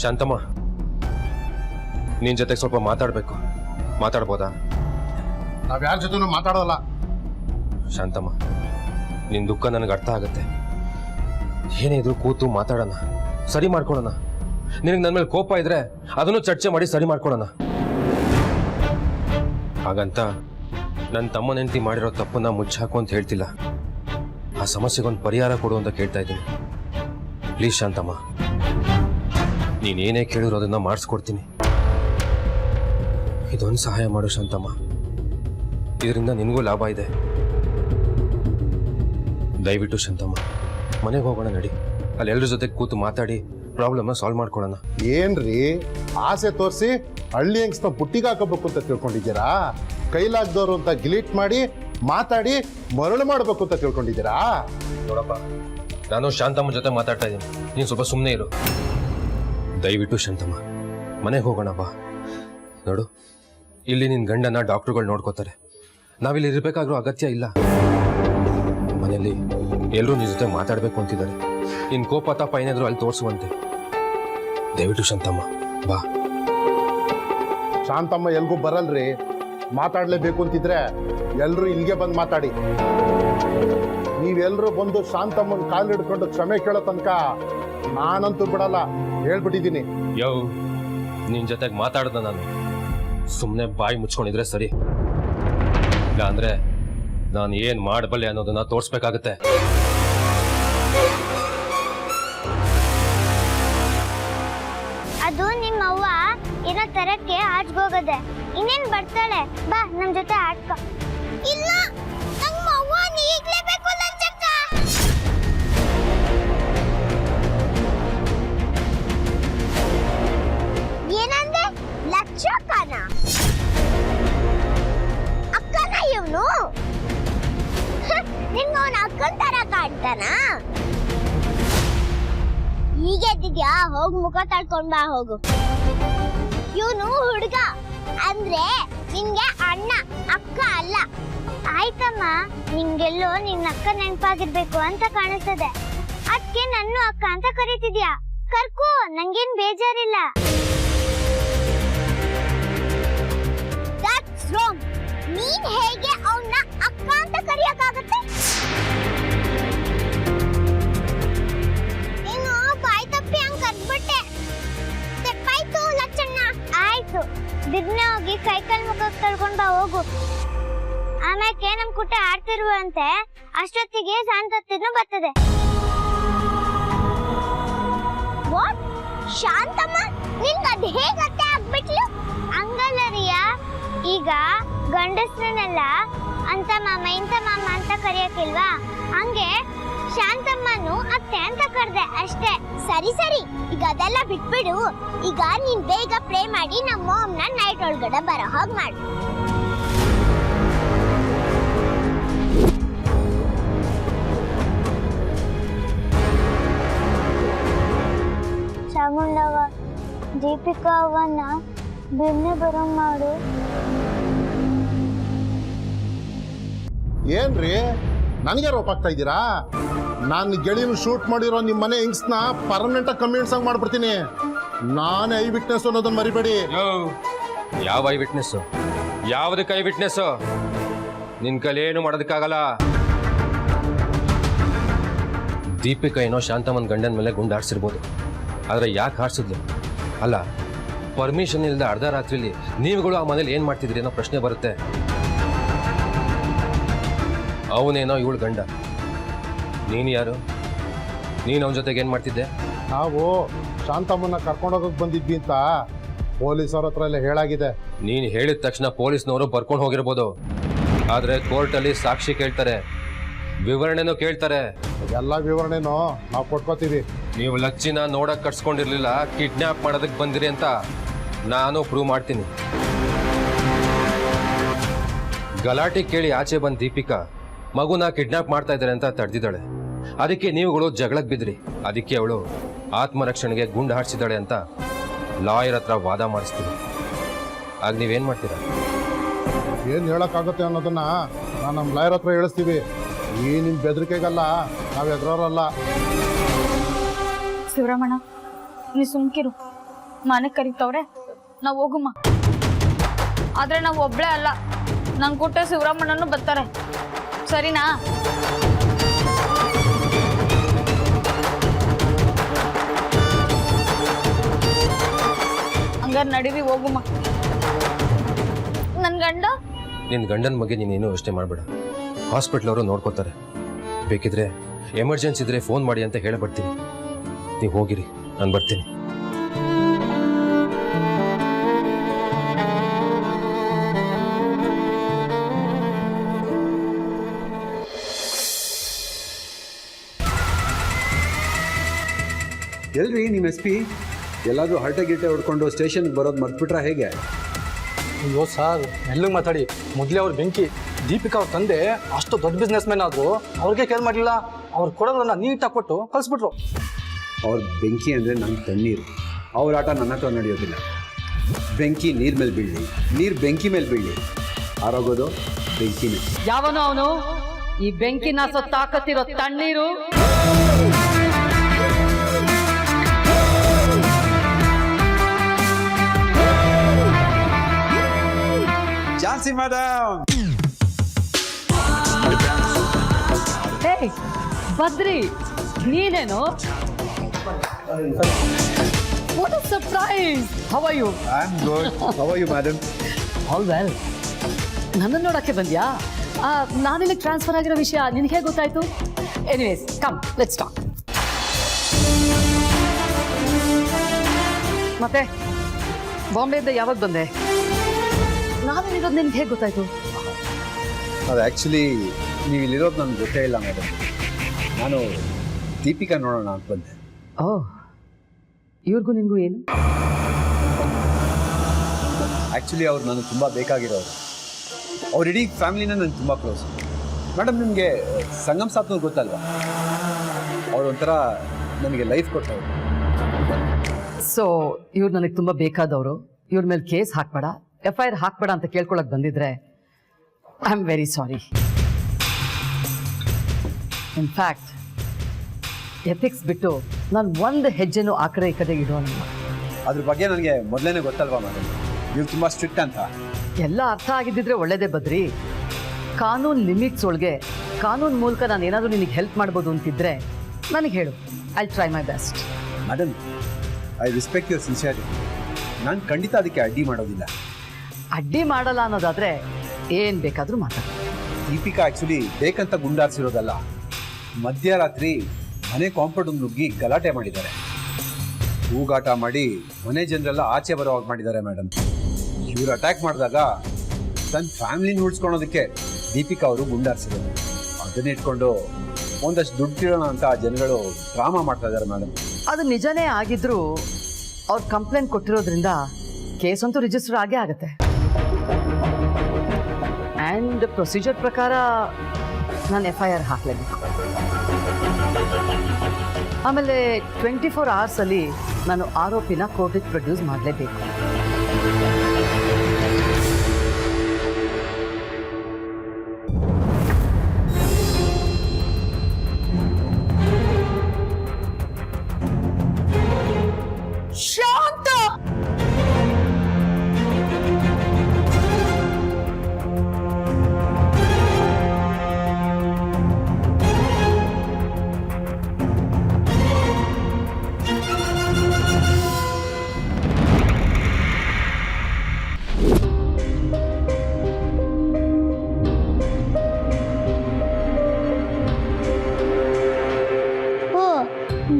ಶಾಂತಮ್ಮ, ನಿನ್ ಜೊತೆ ಸ್ವಲ್ಪ ಮಾತಾಡ್ಬೇಕು. ಮಾತಾಡ್ಬೋದಾ? ನಾವ್ ಯಾರ ಜೊತೆನೂ ಮಾತಾಡೋಲ್ಲ. ಶಾಂತಮ್ಮ, ನಿನ್ ದುಃಖ ನನಗೆ ಅರ್ಥ ಆಗತ್ತೆ. ಏನೇ ಇದ್ರು ಕೂತು ಮಾತಾಡೋಣ, ಸರಿ ಮಾಡ್ಕೊಳೋಣ. ನಿನಗೆ ನನ್ನ ಮೇಲೆ ಕೋಪ ಇದ್ರೆ ಅದನ್ನು ಚರ್ಚೆ ಮಾಡಿ ಸರಿ ಮಾಡ್ಕೊಳೋಣ. ಹಾಗಂತ ನನ್ನ ತಮ್ಮನ ಹೆಂಡತಿ ಮಾಡಿರೋ ತಪ್ಪನ್ನ ಮುಚ್ಚಾಕು ಅಂತ ಹೇಳ್ತಿಲ್ಲ. ಆ ಸಮಸ್ಯೆಗೊಂದು ಪರಿಹಾರ ಕೊಡು ಅಂತ ಕೇಳ್ತಾ ಇದ್ದೀನಿ. ಪ್ಲೀಸ್ ಶಾಂತಮ್ಮ, ನೀನೇನೇ ಕೇಳಿರೋ ಅದನ್ನ ಮಾಡಿಸ್ಕೊಡ್ತೀನಿ. ಇದೊಂದು ಸಹಾಯ ಮಾಡು ಶಾಂತಮ್ಮ, ಇದರಿಂದ ನಿನಗೂ ಲಾಭ ಇದೆ. ದಯವಿಟ್ಟು ಶಾಂತಮ್ಮ, ಮನೆಗೆ ಹೋಗೋಣ ನಡಿ. ಅಲ್ಲಿ ಎಲ್ಲರ ಜೊತೆ ಕೂತು ಮಾತಾಡಿ ಪ್ರಾಬ್ಲಮ್ನ ಸಾಲ್ವ್ ಮಾಡ್ಕೊಳ್ಳೋಣ. ಏನ್ರಿ ಆಸೆ ತೋರಿಸಿ ಹಳ್ಳಿ ಹೆಂಗ್ಸ್ನ ಪುಟ್ಟಿಗೆ ಹಾಕೋಬೇಕು ಅಂತ ತಿಳ್ಕೊಂಡಿದ್ದೀರಾ? ಕೈಲಾಗ್ದವ್ರು ಅಂತ ಗಿಲೀಟ್ ಮಾಡಿ ಮಾತಾಡಿ ಮರಳು ಮಾಡಬೇಕು ಅಂತ ತಿಳ್ಕೊಂಡಿದ್ದೀರಾ? ನೋಡಪ್ಪ, ನಾನು ಶಾಂತಮ್ಮ ಜೊತೆ ಮಾತಾಡ್ತಾ ಇದ್ದೀನಿ, ನೀನು ಸ್ವಲ್ಪ ಸುಮ್ಮನೆ ಇರು. ದಯವಿಟ್ಟು ಶಾಂತಮ್ಮ, ಮನೆಗೆ ಹೋಗೋಣ ಬಾ. ನೋಡು, ಇಲ್ಲಿ ನಿನ್ನ ಗಂಡನ ಡಾಕ್ಟ್ರುಗಳು ನೋಡ್ಕೋತಾರೆ. ನಾವಿಲ್ಲಿ ಇರಬೇಕಾದ್ರೂ ಅಗತ್ಯ ಇಲ್ಲ. ಮನೆಯಲ್ಲಿ ಎಲ್ಲರೂ ನಿನ್ನ ಜೊತೆ ಮಾತಾಡಬೇಕು ಅಂತಿದ್ದಾರೆ. ನಿನ್ನ ಕೋಪ ತಾಪ ಏನಾದರೂ ಅಲ್ಲಿ ತೋರಿಸುವಂತೆ. ದಯವಿಟ್ಟು ಶಾಂತಮ್ಮ ಬಾ. ಶಾಂತಮ್ಮ ಎಲ್ಗೂ ಬರಲ್ರಿ. ಮಾತಾಡ್ಲೇಬೇಕು ಅಂತಿದ್ರೆ ಎಲ್ರು ಇಲ್ಲಿಗೆ ಬಂದು ಮಾತಾಡಿ. ನೀವೆಲ್ಲರೂ ಬಂದು ಶಾಂತಮ್ಮನ ಕಾಲು ಹಿಡ್ಕೊಂಡು ಕ್ಷಮೆ ಕೇಳೋ ತನಕ ನಾನಂತೂ ಬಿಡಲ್ಲ, ಹೇಳ್ಬಿಟ್ಟಿದ್ದೀನಿ. ಯೋ, ನಿನ್ನ ಜೊತೆಗೆ ಮಾತಾಡ್ದ ನಾನು ಸುಮ್ಮನೆ ಬಾಯಿ ಮುಚ್ಕೊಂಡಿದ್ರೆ ಸರಿ. ಇಲ್ಲ ಅಂದ್ರೆ ನಾನು ಏನ್ ಮಾಡಬಲ್ಲೆ ಅನ್ನೋದನ್ನ ತೋರಿಸ್ಬೇಕಾಗತ್ತೆ. ಅದು ನಿಮ್ಮ ಅವ್ವ ಇರೋ ತರಕ್ಕೆ ಆಡ್ಗೋಗದೆ. ಇನ್ನೇನ್ ಬರ್ತಾಳೆ, ಬಾ ನಮ್ ಜೊತೆ ಆಡ್ಕೊ. ಇಲ್ಲ, ನಮ್ಮ ಅವ್ವ ಈಗ್ಲೇಬೇಕು ಲಂಚಕ್ಕ. ಏನಂದೆ? ಲಚ್ಚಕ್ಕನ ಅಕ್ಕನ ಇವನು? ನಿಮ್ಗೆ ಅವನ ಅಕ್ಕನ ತರ ಕಾಣ್ತಾನ? ಈಗ ಎದ್ದಿದ್ಯಾ? ಹೋಗ್ ಮುಖ ತಳ್ಕೊಂಡ್ ಬಾ ಹೋಗು. ಇವನು ಹುಡುಗ ಅಂದ್ರೆ ನಿನ್ಗೆ ಅಣ್ಣ, ಅಕ್ಕ ಅಲ್ಲ. ಆಯ್ತಮ್ಮ, ನಿಂಗೆಲ್ಲೋ ನಿನ್ನ ಅಕ್ಕ ನೆನಪಾಗಿರ್ಬೇಕು ಅಂತ ಕಾಣಿಸ್ತದೆ. ಅದಕ್ಕೆ ನನ್ನ ಅಕ್ಕ ಅಂತ ಕರೀತಿದ್ಯಾ? ಕರ್ಕೋ, ನಂಗೇನ್ ಬೇಜಾರಿಲ್ಲ. That's wrong. ನೀನ್ ಹೇಗೆ ಅವನ್ನ ಅಕ್ಕ ಅಂತ ಕರೆಯಕ್ಕಾಗತ್ತೆ? ನೀನು ಬಾಯ್ ತಪ್ಪಿ ಹಂಗ್ ಕರ್ದ್ಬಿಟ್ಟೆ. ತಪ್ಪಾಯ್ತು ಲಚ್ಚಣ್ಣ. ಆಯ್ತು, ದಿನ ಹೋಗಿ ಕೈಕಾಲ್ ಮುಖ ತೊಳ್ಕೊಂಡ್ ಬಾ ಹೋಗು. ಆಮ್ಯಾಕೆ ನಮ್ ಕುಟ್ಟ ಆಡ್ತಿರುವಂತೆ ಅಷ್ಟೊತ್ತಿಗೆ ಶಾಂತತ್ತಿನೂ ಬರ್ತದೆ. ವಾಟ್? ಶಾಂತಮ್ಮ ನಿನ್ಗ ಅದ್ ಹೇಗ್ ಅತ್ತೆ ಆಗ್ಬಿಟ್ಲು? ಹಂಗಲ್ಲ ರಿಯಾ, ಈಗ ಗಂಡಸ್ರನ್ನೆಲ್ಲ ಅಂತ ಮಾಮ ಇಂಥ ಮಾಮ ಅಂತ ಕರೆಯಕ್ಕಿಲ್ವಾ? ಹಂಗೆ ಶಾಂತಮ್ಮನು ಅತ್ತೆ ಅಂತ ಕರ್ದೆ ಅಷ್ಟೇ. ಸರಿ ಸರಿ, ಈಗ ಅದೆಲ್ಲ ಬಿಟ್ಬಿಡು. ಈಗ ನೀನ್ ಬೇಗ ಪ್ರೇ ಮಾಡಿ ನಮ್ಮ ಮಾಮ್ನ ನೈಟ್ ಒಳಗಡೆ ಬರೋ ಹಾಗೆ ಮಾಡು. ಚಾಮುಂಡವ, ದೀಪಿಕಾ ಅವನ್ನ ಬೆನ್ನೆ ಬರೋ ಮಾಡು. ಏನ್ರಿ ನನಗೆ ರೋಪಾಗ್ತಾ ಇದ್ದೀರಾ? ನಾನು ಗೆಳೆಯನು ಶೂಟ್ ಮಾಡಿರೋ ನಿಮ್ಮ ಮನೆ ಹಿಂಗ್ಸ್ನ ಪರ್ಮನೆಂಟ್ ಆಗಿ ಕಮ್ಯುನಿಟ್ಸ್ ಆಗಿ ಮಾಡ್ಬಿಡ್ತೀನಿ. ನಾನೇ ಐ ವಿಟ್ನೆಸ್ ಅನ್ನೋದನ್ನ ಮರಿಬೇಡಿ. ಯಾವ ಐ ವಿಟ್ನೆಸ್? ಯಾವುದಕ್ಕೆ ಐ ವಿಟ್ನೆಸ್? ನಿನ್ ಕೈಲಿ ಏನು ಮಾಡೋದಕ್ಕಾಗಲ್ಲ. ದೀಪಿಕಾ ಏನೋ ಶಾಂತಮ್ಮನ ಗಂಡನ ಮೇಲೆ ಗುಂಡು ಹಾರಿಸಿರ್ಬೋದು, ಆದ್ರೆ ಯಾಕೆ ಹಾರಿಸಿದ್ಲು? ಅಲ್ಲ, ಪರ್ಮಿಷನ್ ಇಲ್ಲದೆ ಅರ್ಧ ರಾತ್ರಿಲಿ ನೀವುಗಳು ಆ ಮನೇಲಿ ಏನ್ ಮಾಡ್ತಿದ್ರಿ ಅನ್ನೋ ಪ್ರಶ್ನೆ ಬರುತ್ತೆ. ಅವನೇನೋ ಇವಳು ಗಂಡ, ನೀನು ಯಾರು? ನೀನು ಅವನ ಜೊತೆಗೆ ಏನು ಮಾಡ್ತಿದ್ದೆ? ನಾವು ಶಾಂತಮ್ಮನ್ನ ಕರ್ಕೊಂಡೋಗಕ್ಕೆ ಬಂದಿದ್ವಿ ಅಂತ ಪೊಲೀಸವ್ರ ಹತ್ರ ಎಲ್ಲ ಹೇಳಾಗಿದೆ. ನೀನು ಹೇಳಿದ ತಕ್ಷಣ ಪೊಲೀಸ್ನವರು ಬರ್ಕೊಂಡು ಹೋಗಿರ್ಬೋದು, ಆದರೆ ಕೋರ್ಟಲ್ಲಿ ಸಾಕ್ಷಿ ಕೇಳ್ತಾರೆ, ವಿವರಣೆನೂ ಕೇಳ್ತಾರೆ. ಎಲ್ಲ ವಿವರಣೆನೂ ನಾವು ಕೊಟ್ಕೋತೀವಿ. ನೀವು ಲಚ್ಚಿನ ನೋಡಕ್ ಕಟ್ಸ್ಕೊಂಡಿರ್ಲಿಲ್ಲ, ಕಿಡ್ನ್ಯಾಪ್ ಮಾಡೋದಕ್ಕೆ ಬಂದಿರಿ ಅಂತ ನಾನು ಪ್ರೂವ್ ಮಾಡ್ತೀನಿ. ಗಲಾಟೆ ಕೇಳಿ ಆಚೆ ಬಂದ ದೀಪಿಕಾ ಮಗುನ ಕಿಡ್ನ್ಯಾಪ್ ಮಾಡ್ತಾ ಇದ್ದಾರೆ ಅಂತ ತಡೆದಿದ್ದಾಳೆ. ಅದಕ್ಕೆ ನೀವುಗಳು ಜಗಳಕ್ಕೆ ಬಿದ್ರಿ. ಅದಕ್ಕೆ ಅವಳು ಆತ್ಮರಕ್ಷಣೆಗೆ ಗುಂಡು ಹಾರಿಸಿದ್ದಾಳೆ ಅಂತ ಲಾಯರ್ ಹತ್ರ ವಾದ ಮಾಡಿಸ್ತೀವಿ. ಆಗ ನೀವೇನು ಮಾಡ್ತೀರಾ? ಏನು ಹೇಳೋಕ್ಕಾಗುತ್ತೆ ಅನ್ನೋದನ್ನ ನಾನು ನಮ್ಮ ಲಾಯರ್ ಹತ್ರ ಹೇಳಿಸ್ತೀವಿ. ಈ ನಿಮ್ಮ ಬೆದರಿಕೆಗಲ್ಲ ನಾವು ಎದುರೋರಲ್ಲ. ಶಿವರಾಮಣ್ಣ, ನೀ ಸುಮ್ಕಿರು. ಮನೆ ಕರಿತವ್ರೆ ನಾವು ಹೋಗುಮ್ಮ. ಆದ್ರೆ ನಾವು ಒಬ್ಳೇ ಅಲ್ಲ, ನನ್ ಕೂಟ ಶಿವರಾಮಣ್ಣನು ಬರ್ತಾರೆ, ಸರಿನಾ? ಹಂಗಾರೆ ನಡೀವಿ, ಹೋಗುಮ್ಮ. ನನ್ ಗಂಡ ನಿನ್ನ ಗಂಡನ ಬಗ್ಗೆ ನೀನೇನು ಯೋಚನೆ ಮಾಡಬೇಡ. ಹಾಸ್ಪಿಟ್ಲ್ ಅವರು ನೋಡ್ಕೋತಾರೆ. ಬೇಕಿದ್ರೆ ಎಮರ್ಜೆನ್ಸಿ ಇದ್ರೆ ಫೋನ್ ಮಾಡಿ ಅಂತ ಹೇಳಿ ಬರ್ತೀನಿ. ನೀವು ಹೋಗಿರಿ, ನಾನು ಬರ್ತೀನಿ. ಎಲ್ರಿ ನಿಮ್ಮ ಎಸ್ ಪಿ ಎಲ್ಲಾದರೂ ಹರಟೆ ಗಿಟೆ ಹೊಡ್ಕೊಂಡು ಸ್ಟೇಷನ್ಗೆ ಬರೋದು ಮರ್ತ್ಬಿಟ್ರಾ ಹೇಗೆ? ಅಯ್ಯೋ ಸರ್, ಮೆಲ್ಲಗೆ ಮಾತಾಡಿ. ಮೊದಲೇ ಅವ್ರ ಬೆಂಕಿ ದೀಪಿಕಾ ಅವ್ರ ತಂದೆ ಅಷ್ಟು ದೊಡ್ಡ ಬಿಸ್ನೆಸ್ ಮ್ಯಾನ್ ಆದ್ರು ಅವ್ರಿಗೆ ಕೇರ್ ಮಾಡಲಿಲ್ಲ. ಅವ್ರು ಕೊಡೋದನ್ನ ನೀಟಾಗಿ ಕೊಟ್ಟು ಕಳಿಸ್ಬಿಟ್ರು. ಅವ್ರ ಬೆಂಕಿ ಅಂದರೆ ನನ್ನ ತಣ್ಣೀರು. ಅವ್ರ ಆಟ ನನ್ನ ಹತ್ರ ನಡೆಯೋದಿಲ್ಲ. ಬೆಂಕಿ ನೀರ್ ಮೇಲೆ ಬೀಳಲಿ, ನೀರು ಬೆಂಕಿ ಮೇಲೆ ಬೀಳಲಿ, ಆರೋಗೋದು ಬೆಂಕಿನೇ. ಯಾವನೋ ಅವನು ಈ ಬೆಂಕಿನ ತಾಕತ್ತಿರೋ ತಣ್ಣೀರು. ಝಾನ್ಸಿ ಮೇಡಮ್. ಹೇ ಬದ್ರಿ, ನೀನೇನು? What a surprise. How are you? I am good. How are you madam? All well. ನನ್ನನ್ನು ನೋಡಕ್ಕೆ ಬಂದ್ಯಾ? ನಾನಿಲ್ಲಿ ಟ್ರಾನ್ಸ್ಫರ್ ಆಗಿರೋ ವಿಷಯ ನಿನಗೆ ಹೇಗೆ ಗೊತ್ತಾಯ್ತು? Anyways come let's talk. ಮತ್ತೆ ಬಾಂಬೆಯಿಂದ ಯಾವಾಗ ಬಂದೆ? ನಾನಿರೋದು ನಿನ್ಗೆ ಹೇಗೆ ಗೊತ್ತಾಯ್ತು? ಅದು ಆ್ಯಕ್ಚುಲಿ ನೀವು ಇಲ್ಲಿರೋದು ನನಗೆ ಗೊತ್ತೇ ಇಲ್ಲ ಮೇಡಮ್. ನಾನು ದೀಪಿಕಾ ನೋಡೋಣ ಅಂತ ಬಂದೆ. ಓ, ಇವ್ರಿಗೂ ನಿನಗೂ ಏನು? ಆ್ಯಕ್ಚುಲಿ ಅವ್ರು ನನಗೆ ತುಂಬ ಬೇಕಾಗಿರೋರು. ಅವ್ರ ಇಡೀ ಫ್ಯಾಮಿಲಿನ ನನಗೆ ತುಂಬ ಕ್ಲೋಸ್. ಮೇಡಮ್ ನಿಮಗೆ ಸಂಗಮ್ ಸಾತ್ನವ್ರು ಗೊತ್ತಲ್ವಾ? ಅವ್ರು ಒಂಥರ ನನಗೆ ಲೈಫ್ ಕೊಟ್ಟವರು. ಸೊ ಇವ್ರು ನನಗೆ ತುಂಬ ಬೇಕಾದವರು. ಇವ್ರ ಮೇಲೆ ಕೇಸ್ ಹಾಕ್ಬೇಡ, FIR ಹಾಕ್ಬೇಡ ಅಂತ ಕೇಳ್ಕೊಳಕ್ ಬಂದಿದ್ರೆ I am very sorry. In fact ethics ಬಿಟ್ಟು ನಾನು ಒಂದು ಹೆಜ್ಜೆನೂ ಆ ಕಡೆ ಈ ಕಡೆ ಇಡೋನಲ್ಲ. ಅದ್ರ ಬಗ್ಗೆ ನನಗೆ ಮೊದಲೇ ಗೊತ್ತಲ್ವಾ ಮೇಡಮ್, ನೀವು ತುಂಬ ಸ್ಟ್ರಿಕ್ಟ್ ಅಂತ. ಎಲ್ಲ ಅರ್ಥ ಆಗಿದ್ದಿದ್ರೆ ಒಳ್ಳೇದೇ ಬದ್ರಿ. ಕಾನೂನು ಲಿಮಿಟ್ಸ್ ಒಳಗೆ ಕಾನೂನು ಮೂಲಕ ನಾನು ಏನಾದರೂ ನಿನಗೆ ಹೆಲ್ಪ್ ಮಾಡ್ಬೋದು ಅಂತಿದ್ರೆ ನನಗೆ ಹೇಳು. I try my best. Madam, I respect your sincerity. ನಾನು ಖಂಡಿತ ಅದಕ್ಕೆ ಅಡ್ಡಿ ಮಾಡೋದಿಲ್ಲ. ಅಡ್ಡಿ ಮಾಡಲ್ಲ ಅನ್ನೋದಾದ್ರೆ ಏನು ಬೇಕಾದರೂ ಮಾತಾಡ. ದೀಪಿಕಾ ಆ್ಯಕ್ಚುಲಿ ಬೇಕಂತ ಗುಂಡಾರಿಸಿರೋದಲ್ಲ. ಮಧ್ಯರಾತ್ರಿ ಮನೆ ಕಾಂಪೌಂಡ್ ನುಗ್ಗಿ ಗಲಾಟೆ ಮಾಡಿದ್ದಾರೆ. ಹೂಗಾಟ ಮಾಡಿ ಮನೆ ಜನರೆಲ್ಲ ಆಚೆ ಬರೋವಾಗ ಮಾಡಿದ್ದಾರೆ ಮೇಡಮ್. ಇವ್ರು ಅಟ್ಯಾಕ್ ಮಾಡಿದಾಗ ತನ್ನ ಫ್ಯಾಮಿಲಿನ ಉಳಿಸ್ಕೊಳೋದಕ್ಕೆ ದೀಪಿಕಾ ಅವರು ಗುಂಡಾರಿಸಿರೋದು. ಅದನ್ನ ಇಟ್ಕೊಂಡು ಒಂದಷ್ಟು ದುಡ್ಡು ತಿಳೋಣ ಅಂತ ಜನಗಳು ಡ್ರಾಮಾ ಮಾಡ್ತಾ ಇದ್ದಾರೆ ಮೇಡಮ್. ಅದು ನಿಜನೇ ಆಗಿದ್ರೂ ಅವ್ರು ಕಂಪ್ಲೇಂಟ್ ಕೊಟ್ಟಿರೋದ್ರಿಂದ ಕೇಸ್ ಅಂತೂ ರಿಜಿಸ್ಟರ್ ಆಗೇ ಆಗುತ್ತೆ. ಆ್ಯಂಡ್ ಪ್ರೊಸೀಜರ್ ಪ್ರಕಾರ ನಾನು FIR ಹಾಕಲೇಬೇಕು. ಆಮೇಲೆ 24 ಅವರ್ಸಲ್ಲಿ ನಾನು ಆರೋಪಿನ ಕೋರ್ಟಿಗೆ ಪ್ರೊಡ್ಯೂಸ್ ಮಾಡಲೇಬೇಕು. ಶಾಂತ! ಓ,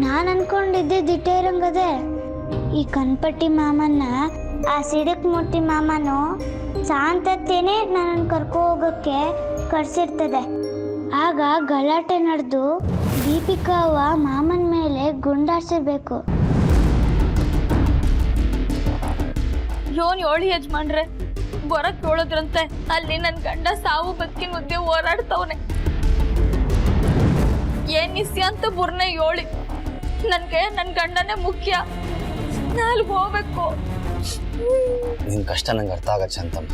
ನಾನು ಅನ್ಕೊಂಡಿದ್ದೆ ದಿಟ್ಟೆ ಇರಂಗದೆ. ಈ ಕನ್ಪಟ್ಟಿ ಮಾಮನ್ನ ಆ ಸಿಡಕ್ ಮೂರ್ತಿ ಮಾಮನು ಶಾಂತತ್ತೇನೆ ನನ್ನನ್ನು ಕರ್ಕೊ ಹೋಗಕ್ಕೆ ಕರ್ಸಿರ್ತದೆ. ಆಗ ಗಲಾಟೆ ನಡೆದು ದೀಪಿಕಾ ಅವ್ವ ಮಾಮನ ಮೇಲೆ ಗುಂಡಾರ್ಸಿರ್ಬೇಕು. ಯೋನ್ 7 ಯಜಮಾನ್ರೆ ಬರಕ್ ಹೇಳೋದ್ರಂತೆ. ಅಲ್ಲಿ ನನ್ ಗಂಡ ಸಾವು ಬದುಕಿನ ಮಧ್ಯೆ ಹೋರಾಡ್ತವನೆ. ಏನ್ ನಿಸ್ಯ ಅಂತ ಬುರ್ನೆ 7. ನನ್ಗೆ ನನ್ ಗಂಡನೇ ಮುಖ್ಯ. ನಾನು ಹೋಗ್ಬೇಕು. ನಿನ್ನ ಕಷ್ಟ ನಂಗೆ ಅರ್ಥ ಆಗತ್ತೆ ಶಾಂತಮ್ಮ.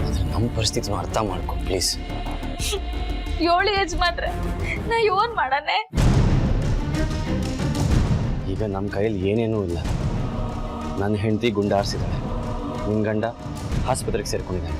ಆದ್ರೆ ನಮ್ಮ ಪರಿಸ್ಥಿತಿನೂ ಅರ್ಥ ಮಾಡ್ಕೊ ಪ್ಲೀಸ್. 7 ಯಜಮಾನ್ರೆ, ನಾ ಏನ್ ಮಾಡನೆ? ಈಗ ನಮ್ಮ ಕೈಯಲ್ಲಿ ಏನೇನೂ ಇಲ್ಲ. ನನ್ನ ಹೆಂಡತಿ ಗುಂಡಾರಿಸಿದ್ದಾಳೆ, ನಿನ್ನ ಗಂಡ ಆಸ್ಪತ್ರೆಗೆ ಸೇರ್ಕೊಂಡಿದ್ದಾನೆ.